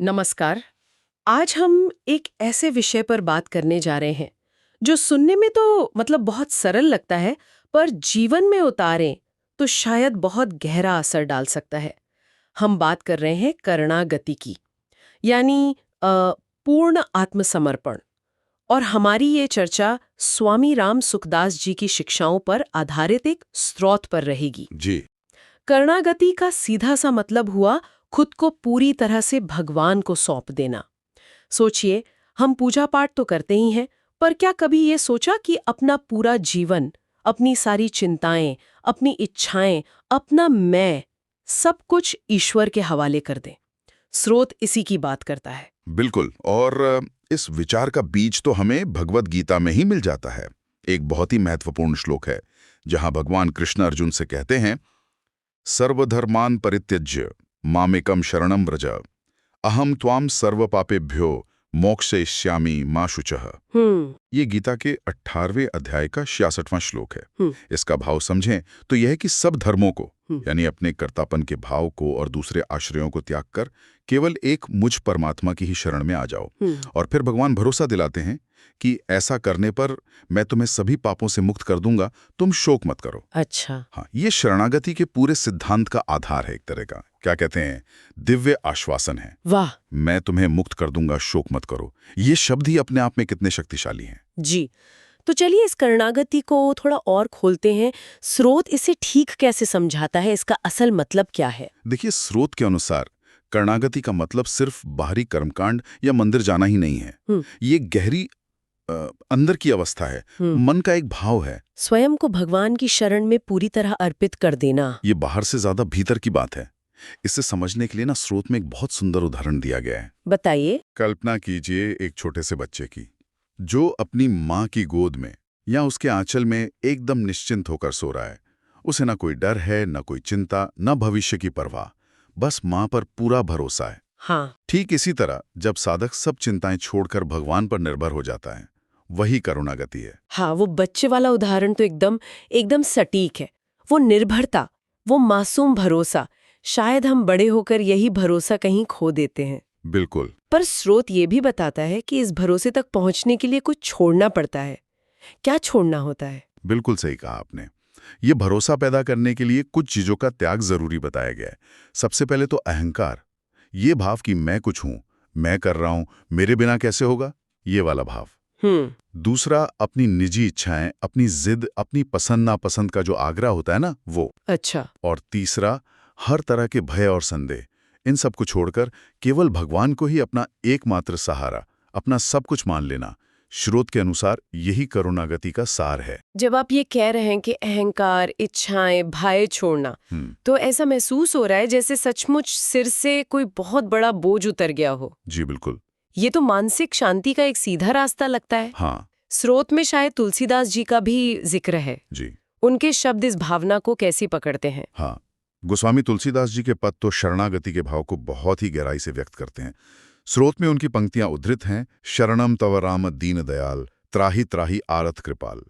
नमस्कार। आज हम एक ऐसे विषय पर बात करने जा रहे हैं जो सुनने में तो बहुत सरल लगता है, पर जीवन में उतारें तो शायद बहुत गहरा असर डाल सकता है। हम बात कर रहे हैं करणागति की, यानी पूर्ण आत्मसमर्पण। और हमारी ये चर्चा स्वामी राम सुखदास जी की शिक्षाओं पर आधारित एक स्रोत पर रहेगी। जी। करणागति का सीधा सा मतलब हुआ खुद को पूरी तरह से भगवान को सौंप देना। सोचिए, हम पूजा पाठ तो करते ही हैं, पर क्या कभी ये सोचा कि अपना पूरा जीवन, अपनी सारी चिंताएं, अपनी इच्छाएं, अपना मैं, सब कुछ ईश्वर के हवाले कर दें? स्रोत इसी की बात करता है। बिल्कुल। और इस विचार का बीज तो हमें भगवत गीता में ही मिल जाता है। एक बहुत ही महत्वपूर्ण श्लोक है जहां भगवान कृष्ण अर्जुन से कहते हैं, सर्वधर्मान परित्यज्य मामेकम शरणम व्रज अहम त्वाम सर्व पापेभ्यो मोक्षयिष्यामि मा शुचः। ये गीता के 18वें अध्याय का 66वां श्लोक है। इसका भाव समझें तो यह है कि सब धर्मों को, यानी अपने कर्तापन के भाव को और दूसरे आश्रयों को त्याग कर केवल एक मुझ परमात्मा की ही शरण में आ जाओ। और फिर भगवान भरोसा दिलाते हैं कि ऐसा करने पर मैं तुम्हें सभी पापों से मुक्त कर दूंगा, तुम शोक मत करो। अच्छा। हाँ, ये शरणागति के पूरे सिद्धांत का आधार है। एक तरह का क्या कहते हैं, दिव्य आश्वासन है। वाह। मैं तुम्हें मुक्त कर दूंगा, शोक मत करो। ये शब्द ही अपने आप में कितने शक्तिशाली हैं। जी, तो चलिए इस करणागति को थोड़ा और खोलते हैं। स्रोत इसे ठीक कैसे समझाता है? इसका असल मतलब क्या है? देखिए, स्रोत के अनुसार करणागति का मतलब सिर्फ बाहरी कर्मकांड या मंदिर जाना ही नहीं है। ये गहरी अंदर की अवस्था है, मन का एक भाव है। स्वयं को भगवान की शरण में पूरी तरह अर्पित कर देना। ये बाहर से ज्यादा भीतर की बात है। इसे समझने के लिए ना स्रोत में एक बहुत सुंदर उदाहरण दिया गया है। बताइए। कल्पना कीजिए एक छोटे से बच्चे की, जो अपनी माँ की गोद में या उसके आंचल में एकदम निश्चिंत होकर सो रहा है। उसे ना कोई डर है, ना कोई चिंता, ना भविष्य की परवाह, बस माँ पर पूरा भरोसा है। हाँ। ठीक इसी तरह जब साधक सब चिंताएं छोड़कर भगवान पर निर्भर हो जाता है, वही करुणागति है। हाँ, वो बच्चे वाला उदाहरण तो एकदम एकदम सटीक है। वो निर्भरता, वो मासूम भरोसा, शायद हम बड़े होकर यही भरोसा कहीं खो देते हैं। बिल्कुल। पर स्रोत ये भी बताता है कि इस भरोसे तक पहुंचने के लिए कुछ छोड़ना पड़ता है। क्या छोड़ना होता है? बिल्कुल सही कहा आपने। ये भरोसा पैदा करने के लिए कुछ चीजों का त्याग जरूरी बताया गया है। सबसे पहले तो अहंकार, ये भाव कि मैं कुछ हूं, मैं कर रहा हूं, मेरे बिना कैसे होगा, ये वाला भाव। दूसरा, अपनी निजी इच्छाएं, अपनी जिद, अपनी पसंद नापसंद का जो आग्रह होता है ना, वो। अच्छा। और तीसरा, हर तरह के भय और संदेह, इन सब को छोड़कर केवल भगवान को ही अपना एकमात्र सहारा, अपना सब कुछ मान लेना। स्रोत के अनुसार यही करुणागति का सार है। जब आप ये कह रहे हैं कि अहंकार, इच्छाएं, भय छोड़ना, तो ऐसा महसूस हो रहा है जैसे सचमुच सिर से कोई बहुत बड़ा बोझ उतर गया हो। जी बिल्कुल। ये तो मानसिक शांति का एक सीधा रास्ता लगता है। हाँ। स्रोत में शायद तुलसीदास जी का भी जिक्र है। जी। उनके शब्द इस भावना को कैसे पकड़ते हैं? हाँ, गोस्वामी तुलसीदास जी के पद तो शरणागति के भाव को बहुत ही गहराई से व्यक्त करते हैं। स्रोत में उनकी पंक्तियां उद्धृत हैं, शरणम तव राम दीन दयाल, त्राहि त्राहि आरत कृपाल।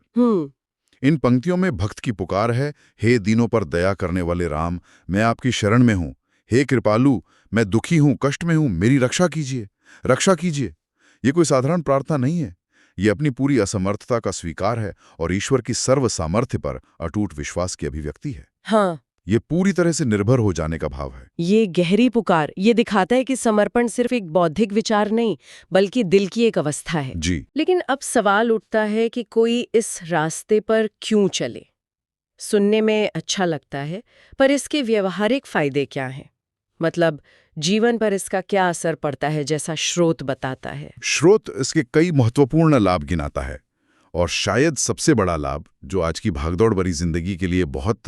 इन पंक्तियों में भक्त की पुकार है, हे दीनों पर दया करने वाले राम, मैं आपकी शरण में हूँ। हे कृपालु, मैं दुखी हूँ, कष्ट में हूँ, मेरी रक्षा कीजिए, रक्षा कीजिए। ये कोई साधारण प्रार्थना नहीं है। ये अपनी पूरी असमर्थता का स्वीकार है और ईश्वर की सर्व सामर्थ्य पर अटूट विश्वास की अभिव्यक्ति है। हाँ। ये पूरी तरह से निर्भर हो जाने का भाव है। ये गहरी पुकार ये दिखाता है कि समर्पण सिर्फ एक बौद्धिक विचार नहीं, बल्कि दिल की एक अवस्था है। जी। लेकिन अब सवाल उठता है कि कोई इस रास्ते पर क्यों चले? सुनने में अच्छा लगता है, पर इसके व्यवहारिक फायदे क्या हैं? मतलब जीवन पर इसका क्या असर पड़ता है, जैसा स्रोत बताता है? स्रोत इसके कई महत्वपूर्ण लाभ गिनाता है, और शायद सबसे बड़ा लाभ जो आज की भागदौड़ भरी जिंदगी के लिए बहुत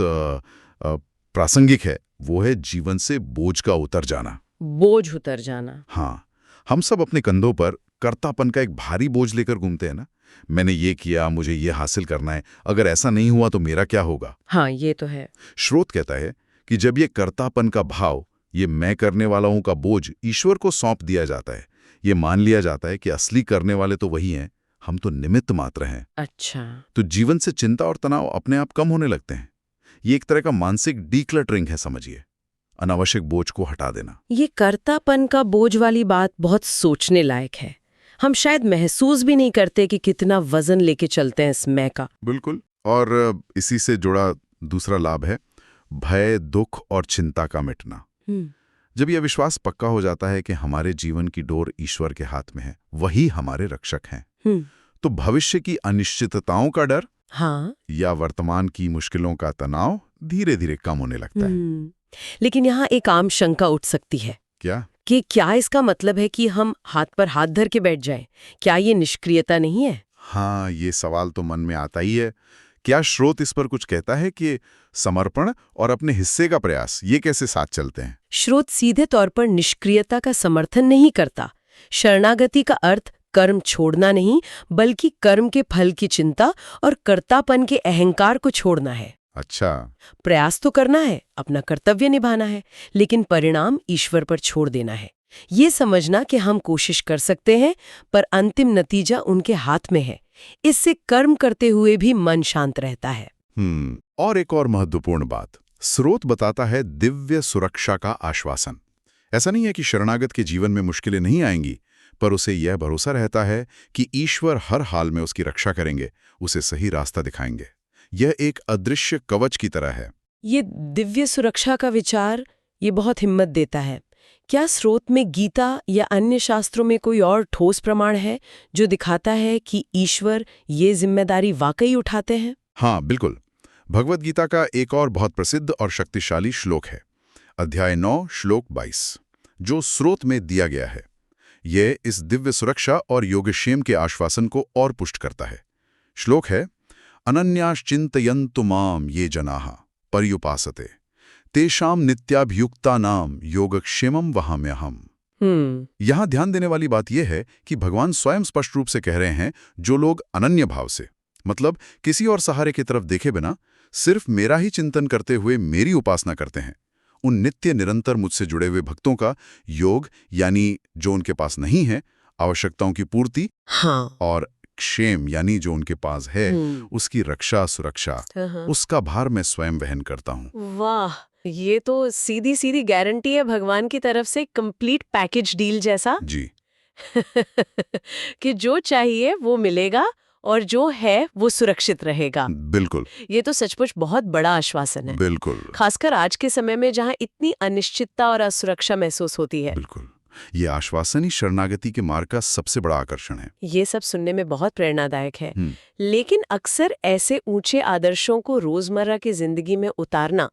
प्रासंगिक है, वो है जीवन से बोझ का उतर जाना। बोझ उतर जाना। हाँ, हम सब अपने कंधों पर कर्तापन का एक भारी बोझ लेकर घूमते हैं ना। मैंने ये किया, मुझे ये हासिल करना है, अगर ऐसा नहीं हुआ तो मेरा क्या होगा। हाँ, ये तो है। स्रोत कहता है कि जब ये कर्तापन का भाव, ये मैं करने वाला हूं का बोझ ईश्वर को सौंप दिया जाता है, ये मान लिया जाता है कि असली करने वाले तो वही हैं, हम तो निमित्त मात्र हैं। अच्छा। तो जीवन से चिंता और तनाव अपने आप कम होने लगते हैं। ये एक तरह का मानसिक डीक्लटरिंग है, समझिए। अनावश्यक बोझ को हटा देना। ये कर्तापन का बोझ वाली बात बहुत सोचने लायक है। हम शायद महसूस भी नहीं करते कि कितना वजन लेके चलते हैं इस मैं का। बिल्कुल। और इसी से जुड़ा दूसरा लाभ है भय, दुख और चिंता का मिटना। जब यह विश्वास पक्का हो जाता है कि हमारे जीवन की डोर ईश्वर के हाथ में है, वही हमारे रक्षक हैं, तो भविष्य की अनिश्चितताओं का डर या वर्तमान की मुश्किलों का तनाव धीरे धीरे कम होने लगता है। लेकिन यहाँ एक आम शंका उठ सकती है। क्या? कि क्या इसका मतलब है कि हम हाथ पर हाथ धर के बैठ जाएं? क्या ये निष्क्रियता नहीं है? हाँ, ये सवाल तो मन में आता ही है। क्या स्रोत इस पर कुछ कहता है कि समर्पण और अपने हिस्से का प्रयास ये कैसे साथ चलते हैं? स्रोत सीधे तौर पर निष्क्रियता का समर्थन नहीं करता। शरणागति का अर्थ कर्म छोड़ना नहीं, बल्कि कर्म के फल की चिंता और कर्तापन के अहंकार को छोड़ना है। अच्छा। प्रयास तो करना है, अपना कर्तव्य निभाना है, लेकिन परिणाम ईश्वर पर छोड़ देना है। ये समझना कि हम कोशिश कर सकते हैं, पर अंतिम नतीजा उनके हाथ में है। इससे कर्म करते हुए भी मन शांत रहता है। और एक और महत्वपूर्ण बात, स्रोत बताता है दिव्य सुरक्षा का आश्वासन। ऐसा नहीं है कि शरणागत के जीवन में मुश्किलें नहीं आएंगी, पर उसे यह भरोसा रहता है कि ईश्वर हर हाल में उसकी रक्षा करेंगे, उसे सही रास्ता दिखाएंगे। यह एक अदृश्य कवच की तरह है। ये दिव्य सुरक्षा का विचार ये बहुत हिम्मत देता है। क्या स्रोत में गीता या अन्य शास्त्रों में कोई और ठोस प्रमाण है जो दिखाता है कि ईश्वर ये जिम्मेदारी वाकई उठाते हैं? हाँ, बिल्कुल। भगवद गीता का एक और बहुत प्रसिद्ध और शक्तिशाली श्लोक है, अध्याय 9 श्लोक 22, जो स्रोत में दिया गया है। यह इस दिव्य सुरक्षा और योगक्षेम के आश्वासन को और पुष्ट करता है। श्लोक है, अनन्याश्चिन्तयन्तु माम ये जनाः पर्युपासते तेषाम नित्याभियुक्तानाम योगक्षेमम वहाम्यहम्। यहां ध्यान देने वाली बात यह है कि भगवान स्वयं स्पष्ट रूप से कह रहे हैं, जो लोग अनन्य भाव से, मतलब किसी और सहारे की तरफ देखे बिना सिर्फ मेरा ही चिंतन करते हुए मेरी उपासना करते हैं, उन नित्य निरंतर मुझसे जुड़े हुए भक्तों का योग, यानी जो उनके पास नहीं है, आवश्यकताओं की पूर्ति, और क्षेम यानी जो उनके पास है, उसकी रक्षा सुरक्षा, उसका भार मैं स्वयं वहन करता हूँ। वाह, ये तो सीधी सीधी गारंटी है भगवान की तरफ से, कंप्लीट पैकेज डील जैसा। जी। कि जो चाहिए वो मिलेगा और जो है वो सुरक्षित रहेगा। बिल्कुल। ये तो सचमुच बहुत बड़ा आश्वासन है। बिल्कुल। खासकर आज के समय में जहाँ इतनी अनिश्चितता और असुरक्षा महसूस होती है। बिल्कुल। ये आश्वासन ही शरणागति के मार्ग का सबसे बड़ा आकर्षण है। ये सब सुनने में बहुत प्रेरणादायक है। लेकिन अक्सर ऐसे ऊंचे आदर्शों को रोजमर्रा की जिंदगी में उतारना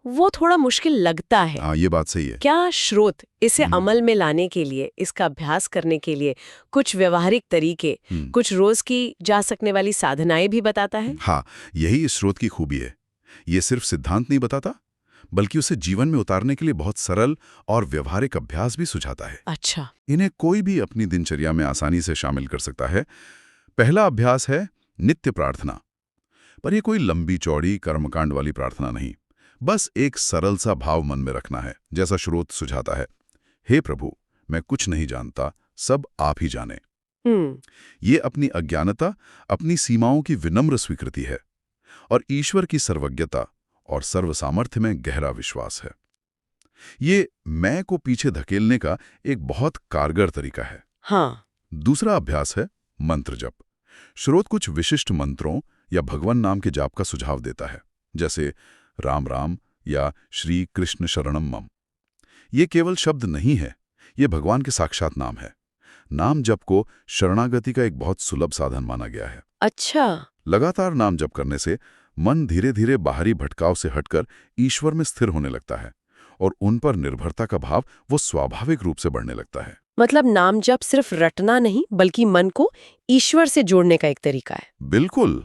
वो थोड़ा मुश्किल लगता है। हाँ, ये बात सही है। क्या स्रोत इसे अमल में लाने के लिए, इसका अभ्यास करने के लिए कुछ व्यवहारिक तरीके, कुछ रोज की जा सकने वाली साधनाएं भी बताता है? हाँ, यही इस स्रोत की खूबी है। ये सिर्फ सिद्धांत नहीं बताता, बल्कि उसे जीवन में उतारने के लिए बहुत सरल और व्यवहारिक अभ्यास भी सुझाता है। अच्छा। इन्हें कोई भी अपनी दिनचर्या में आसानी से शामिल कर सकता है। पहला अभ्यास है नित्य प्रार्थना। पर यह कोई लंबी चौड़ी कर्मकांड वाली प्रार्थना नहीं, बस एक सरल सा भाव मन में रखना है, जैसा स्रोत सुझाता है, हे प्रभु, मैं कुछ नहीं जानता, सब आप ही जाने। ये अपनी अज्ञानता, अपनी सीमाओं की विनम्र स्वीकृति है और ईश्वर की सर्वज्ञता और सर्वसामर्थ्य में गहरा विश्वास है। ये मैं को पीछे धकेलने का एक बहुत कारगर तरीका है। हाँ। दूसरा अभ्यास है मंत्र जप। स्रोत कुछ विशिष्ट मंत्रों या भगवान नाम के जाप का सुझाव देता है, जैसे राम राम या श्री कृष्ण शरणम मम। ये केवल शब्द नहीं है, ये भगवान के साक्षात नाम है। नाम जप को शरणागति का एक बहुत सुलभ साधन माना गया है। अच्छा। लगातार नाम जप करने से मन धीरे धीरे बाहरी भटकाव से हटकर ईश्वर में स्थिर होने लगता है और उन पर निर्भरता का भाव वो स्वाभाविक रूप से बढ़ने लगता है। मतलब नाम जप सिर्फ रटना नहीं, बल्कि मन को ईश्वर से जोड़ने का एक तरीका है। बिल्कुल।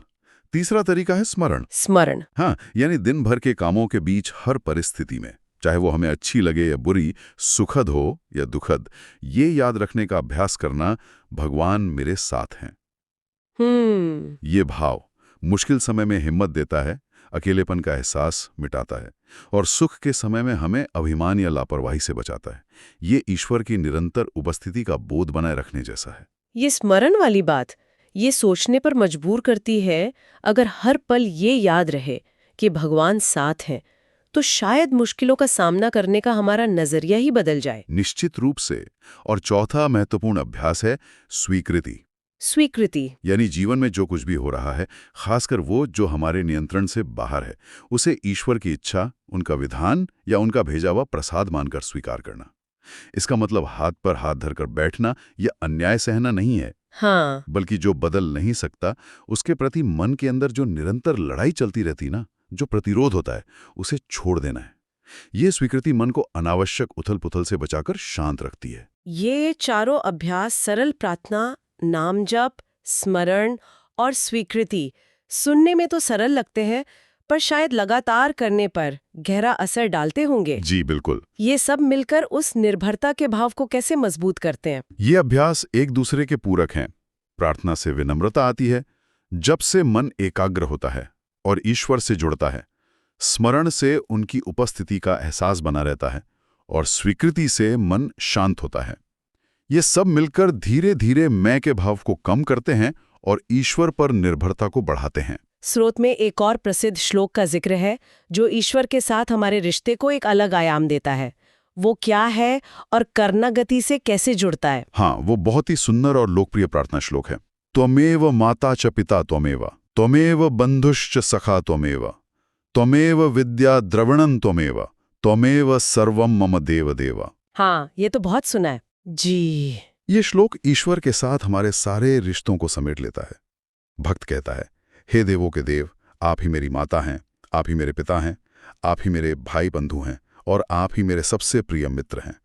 तीसरा तरीका है स्मरण। स्मरण। हाँ, यानी दिन भर के कामों के बीच हर परिस्थिति में, चाहे वो हमें अच्छी लगे या बुरी, सुखद हो या दुखद, ये याद रखने का अभ्यास करना, भगवान मेरे साथ हैं। ये भाव मुश्किल समय में हिम्मत देता है, अकेलेपन का एहसास मिटाता है और सुख के समय में हमें अभिमान या लापरवाही से बचाता है। ये ईश्वर की निरंतर उपस्थिति का बोध बनाए रखने जैसा है। ये स्मरण वाली बात ये सोचने पर मजबूर करती है, अगर हर पल ये याद रहे कि भगवान साथ हैं, तो शायद मुश्किलों का सामना करने का हमारा नजरिया ही बदल जाए। निश्चित रूप से। और चौथा महत्वपूर्ण अभ्यास है स्वीकृति। स्वीकृति। यानी जीवन में जो कुछ भी हो रहा है, खासकर वो जो हमारे नियंत्रण से बाहर है, उसे ईश्वर की इच्छा, उनका विधान या उनका भेजा हुआ प्रसाद मानकर स्वीकार करना। इसका मतलब हाथ पर हाथ धरकर बैठना या अन्याय सहना नहीं है, हाँ। बल्कि जो बदल नहीं सकता उसके प्रति मन के अंदर जो निरंतर लड़ाई चलती रहती ना, जो प्रतिरोध होता है, उसे छोड़ देना है। ये स्वीकृति मन को अनावश्यक उथल-पुथल से बचाकर शांत रखती है। ये चारों अभ्यास, सरल प्रार्थना, नाम जप, स्मरण और स्वीकृति, सुनने में तो सरल लगते हैं, पर शायद लगातार करने पर गहरा असर डालते होंगे। जी बिल्कुल। ये सब मिलकर उस निर्भरता के भाव को कैसे मजबूत करते हैं? ये अभ्यास एक दूसरे के पूरक हैं। प्रार्थना से विनम्रता आती है, जप से मन एकाग्र होता है और ईश्वर से जुड़ता है। स्मरण से उनकी उपस्थिति का एहसास बना रहता है और स्वीकृति से मन शांत होता है। ये सब मिलकर धीरे धीरे मैं के भाव को कम करते हैं और ईश्वर पर निर्भरता को बढ़ाते हैं। स्रोत में एक और प्रसिद्ध श्लोक का जिक्र है जो ईश्वर के साथ हमारे रिश्ते को एक अलग आयाम देता है। वो क्या है और कर्णागति से कैसे जुड़ता है? हाँ, वो बहुत ही सुंदर और लोकप्रिय प्रार्थना श्लोक है। त्वमेव माता च पिता त्वमेव, त्वमेव बंधुश्च सखा त्वमेव, त्वमेव विद्या द्रविणं त्वमेव, त्वमेव सर्वं मम देव देव। हाँ, ये तो बहुत सुना है जी। ये श्लोक ईश्वर के साथ हमारे सारे रिश्तों को समेट लेता है। भक्त कहता है, हे देवों के देव, आप ही मेरी माता हैं, आप ही मेरे पिता हैं, आप ही मेरे भाई बंधु हैं और आप ही मेरे सबसे प्रिय मित्र हैं।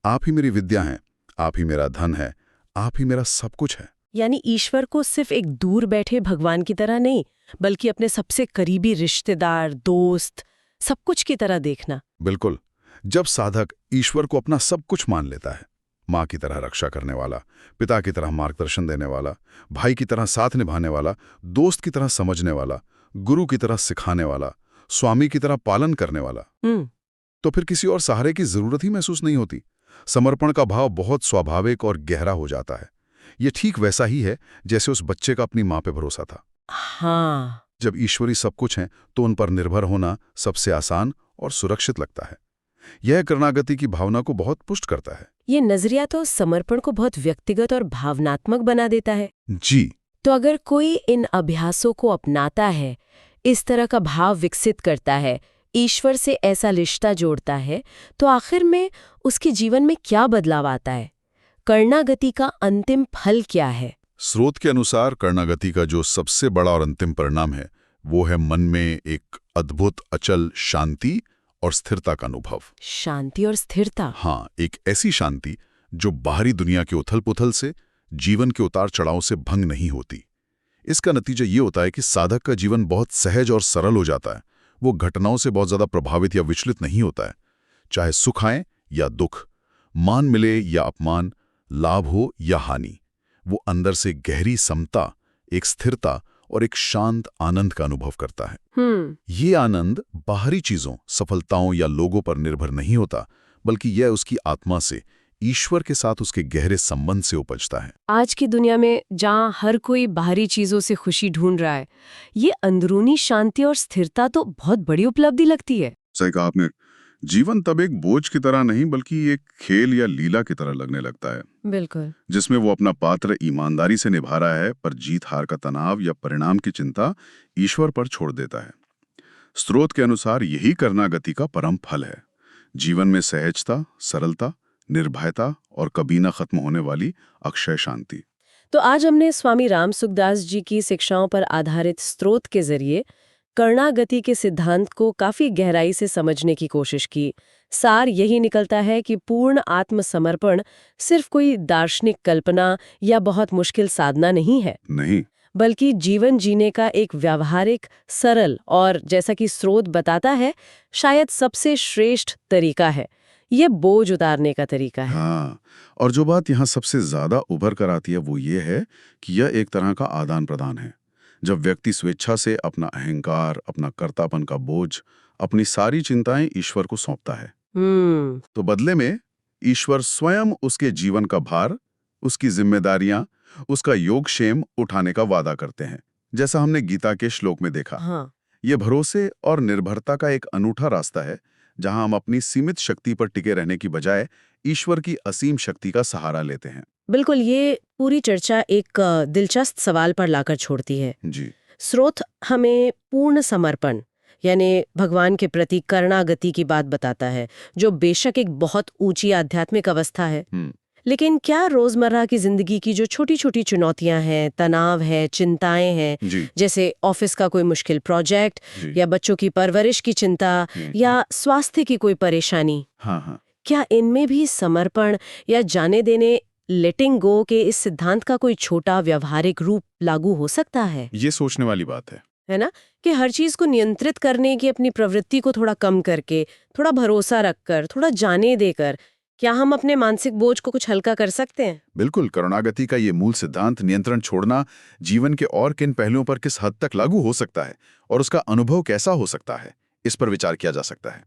आप ही मेरी विद्या हैं, आप ही मेरा धन है, आप ही मेरा सब कुछ है। यानी ईश्वर को सिर्फ एक दूर बैठे भगवान की तरह नहीं, बल्कि अपने सबसे करीबी रिश्तेदार, दोस्त, सब कुछ की तरह देखना। बिल्कुल। जब साधक ईश्वर को अपना सब कुछ मान लेता है, माँ की तरह रक्षा करने वाला, पिता की तरह मार्गदर्शन देने वाला, भाई की तरह साथ निभाने वाला, दोस्त की तरह समझने वाला, गुरु की तरह सिखाने वाला, स्वामी की तरह पालन करने वाला, तो फिर किसी और सहारे की जरूरत ही महसूस नहीं होती। समर्पण का भाव बहुत स्वाभाविक और गहरा हो जाता है। ये ठीक वैसा ही है जैसे उस बच्चे का अपनी माँ पे भरोसा था। हाँ। जब ईश्वरी सब कुछ है तो उन पर निर्भर होना सबसे आसान और सुरक्षित लगता है। यह कर्णागति की भावना को बहुत पुष्ट करता है। ये नजरिया तो समर्पण को बहुत व्यक्तिगत और भावनात्मक बना देता है। जी। तो अगर कोई इन अभ्यासों को अपनाता है, इस तरह का भाव विकसित करता है, ईश्वर से ऐसा रिश्ता जोड़ता है, तो आखिर में उसके जीवन में क्या बदलाव आता है? कर्णागति का अंतिम फल क्या है? स्रोत के अनुसार कर्णागति का जो सबसे बड़ा और अंतिम परिणाम है, वो है मन में एक अद्भुत अचल शांति और स्थिरता का अनुभव। शांति और स्थिरता। हाँ, एक ऐसी शांति जो बाहरी दुनिया के उथल-पुथल से, जीवन के उतार चढ़ाव से भंग नहीं होती। इसका नतीजा ये होता है कि साधक का जीवन बहुत सहज और सरल हो जाता है। वो घटनाओं से बहुत ज्यादा प्रभावित या विचलित नहीं होता है। चाहे सुख आए या दुख, मान मिले या अपमान, लाभ हो या हानि, वो अंदर से गहरी समता, एक स्थिरता और एक शांत आनंद का अनुभव करता है। ये आनंद बाहरी चीजों, सफलताओं या लोगों पर निर्भर नहीं होता, बल्कि यह उसकी आत्मा से, ईश्वर के साथ उसके गहरे संबंध से उपजता है। आज की दुनिया में जहाँ हर कोई बाहरी चीजों से खुशी ढूंढ रहा है, ये अंदरूनी शांति और स्थिरता तो बहुत बड़ी उपलब्धि लगती है। सही कहा आपने। जीवन तब एक बोझ की तरह नहीं बल्कि एक खेल या लीला की तरह लगने लगता है, बिल्कुल। जिसमें वो अपना पात्र ईमानदारी से निभा रहा है, पर जीत हार का तनाव या परिणाम की चिंता ईश्वर पर छोड़ देता है। स्रोत के अनुसार यही कर्णागति का परम फल है। जीवन में सहजता, सरलता, निर्भयता और कभी न खत्म होने वाली अक्षय शांति। तो आज हमने स्वामी राम सुखदास जी की शिक्षाओं पर आधारित स्रोत के जरिए कर्णागति के सिद्धांत को काफी गहराई से समझने की कोशिश की। सार यही निकलता है कि पूर्ण आत्मसमर्पण सिर्फ कोई दार्शनिक कल्पना या बहुत मुश्किल साधना नहीं है, नहीं, बल्कि जीवन जीने का एक व्यावहारिक, सरल और, जैसा कि स्रोत बताता है, शायद सबसे श्रेष्ठ तरीका है। ये बोझ उतारने का तरीका है। हाँ, और जो बात यहाँ सबसे ज्यादा उभर कर आती है वो ये है कि यह एक तरह का आदान प्रदान है। जब व्यक्ति स्वेच्छा से अपना अहंकार, अपना कर्तापन का बोझ, अपनी सारी चिंताएं ईश्वर को सौंपता है, तो बदले में ईश्वर स्वयं उसके जीवन का भार, उसकी जिम्मेदारियां, उसका योगक्षेम उठाने का वादा करते हैं, जैसा हमने गीता के श्लोक में देखा। हाँ। ये भरोसे और निर्भरता का एक अनूठा रास्ता है, जहां हम अपनी सीमित शक्ति पर टिके रहने की बजाय ईश्वर की असीम शक्ति का सहारा लेते हैं। बिल्कुल, ये पूरी चर्चा एक दिलचस्प सवाल पर लाकर छोड़ती है। जी। स्रोत हमें पूर्ण समर्पण यानी भगवान के प्रति करणागति की बात बताता है, जो बेशक एक बहुत ऊंची आध्यात्मिक अवस्था है। लेकिन क्या रोजमर्रा की जिंदगी की जो छोटी छोटी चुनौतियां हैं, तनाव है, चिंताएं हैं, जी। जैसे ऑफिस का कोई मुश्किल प्रोजेक्ट जी। या बच्चों की परवरिश की चिंता या स्वास्थ्य की कोई परेशानी, हाँ। क्या इनमें भी समर्पण या जाने देने, लेटिंग गो के इस सिद्धांत का कोई छोटा व्यवहारिक रूप लागू हो सकता है? ये सोचने वाली बात है ना, कि हर चीज को नियंत्रित करने की अपनी प्रवृत्ति को थोड़ा कम करके, थोड़ा भरोसा रखकर, थोड़ा जाने देकर, क्या हम अपने मानसिक बोझ को कुछ हल्का कर सकते हैं? बिल्कुल, करुणागति का ये मूल सिद्धांत नियंत्रण छोड़ना जीवन के और किन पहलुओं पर किस हद तक लागू हो सकता है और उसका अनुभव कैसा हो सकता है, इस पर विचार किया जा सकता है।